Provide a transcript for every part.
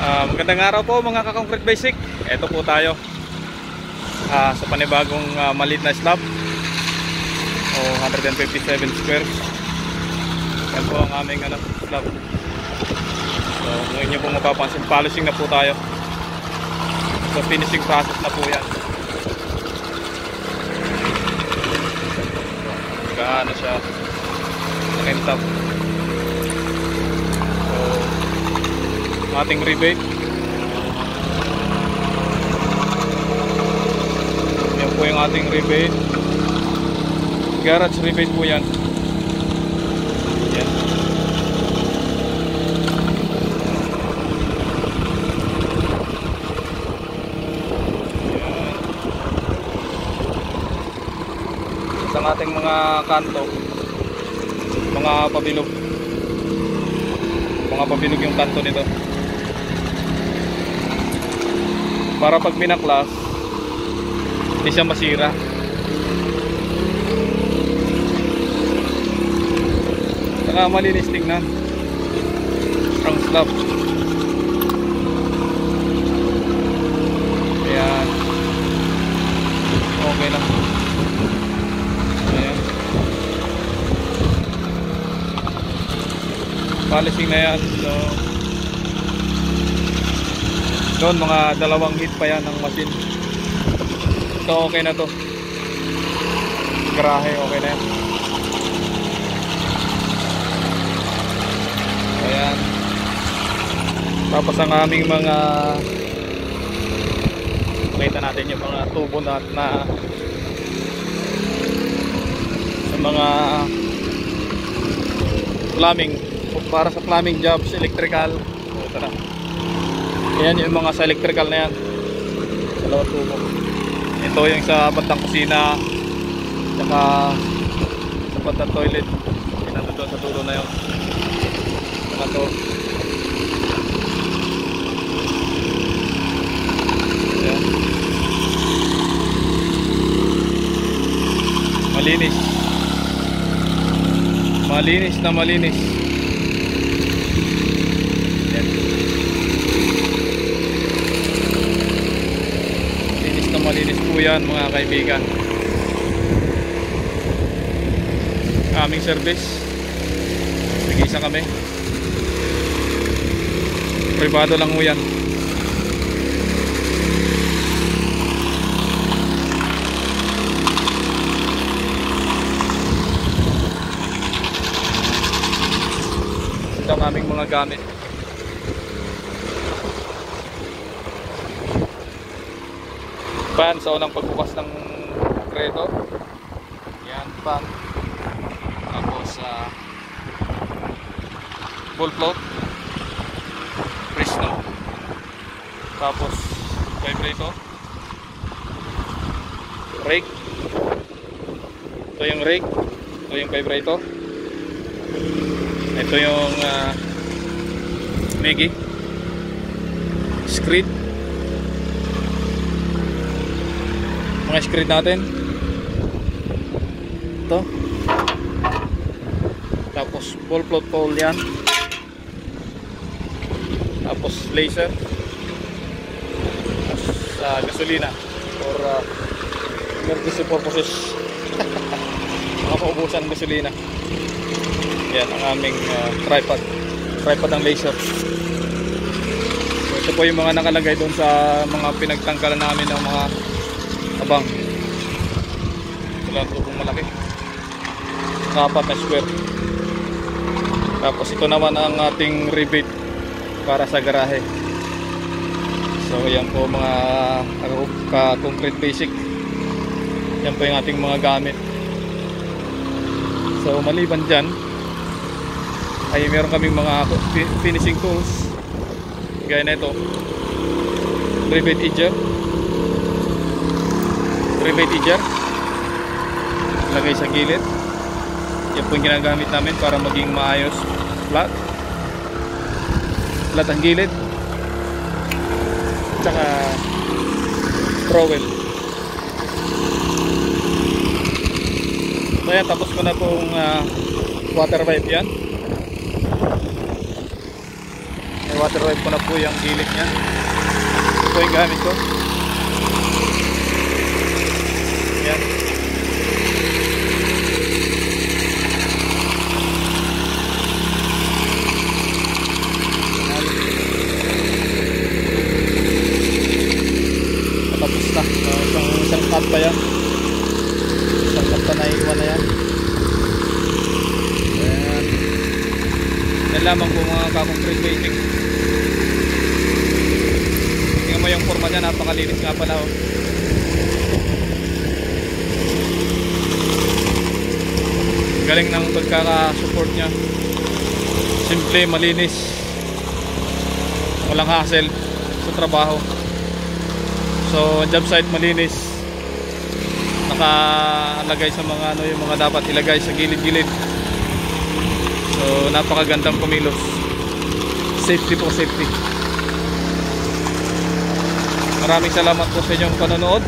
Magandang araw po mga ka-concrete basic. Ito po tayo sa panibagong maliit na slab o 157 squares. Yan po ang aming slab. So ngayon nyo pong mapapansin, polishing na po tayo. So finishing process na po yan. Gaano siya nakintap. Ating rebate, yan po yung ating rebate, garage rebate po yan. Yan. Sa ating mga kanto, mga pabilog yung kanto nito, para pag binaklas hindi siya masira. Saka malinis tingnan ang slab. Ayan, okay lang. Ayan, polishing na yan. So doon mga 2 hit pa yan ng machine. So okay na to, garahe okay na yan. Ayan, tapos ang aming mga, makita natin yung mga tubo na sa mga plumbing, para sa plumbing jobs, electrical. Ito na. Ayan yung mga sa electrical na yan, 2 tubo. Ito yung sa bandang kusina, saka sa bandang toilet. Pinando doon sa dulo na yun. Saka to. Ayan. Malinis. Malinis na malinis. Malinis po yan mga kaibigan. Aming service, nag-isa kami, privado lang po yan. Ito ang aming mga gamit. Pan sa unang pagbukas ng konkreto. Yan, pan. Tapos full float, Fresno. Tapos vibrator, rake. Ito yung rake, ito yung vibrator, ito yung Megi screed, mga screed natin ito. Tapos full float pole yan. Tapos laser, tapos gasolina for emergency purposes. Mga paubusan gasolina. Yan ang aming tripod ng laser. So, ito po yung mga nakalagay doon sa mga pinagtanggalan namin ng mga abang. Ito lang tubong malaki, 4 na square. Tapos ito naman ang ating rebate para sa garahe. So yan po mga ka-concrete basic. Yan po yung ating mga gamit. So maliban dyan ay meron kaming mga finishing tools gaya na ito, rebate edger, lagay sa gilid. Yan po yung ginagamit namin para maging maayos, flat ang gilid. Tsaka trowel. So yan, tapos ko na pong water pipe yan. Water wipe ko na po yung gilid niya. Ito po yung gamit ko. Yan. Tapos na. Isang cut pa yan. Isang cut pa na iwan na yan. Ayan. Yan lamang po mga ka-concrete basic. Tingnan mo yung forma niya. Napakalinis nga pala. Oh. Galing ng pagkaka-support niya. Simple, malinis. Walang hassle sa trabaho. So, job site malinis. Nakalagay sa mga ano yung mga dapat ilagay sa gilid-gilid. So, napakagandang kumilos. Safety po, safety. Maraming salamat po sa inyong panonood.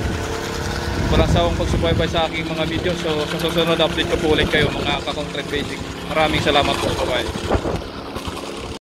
Walang sawang pagsubaybay sa aking mga video. So, sa susunod update ko po ulit kayo mga ka-concrete basic. Maraming salamat po. Bye-bye.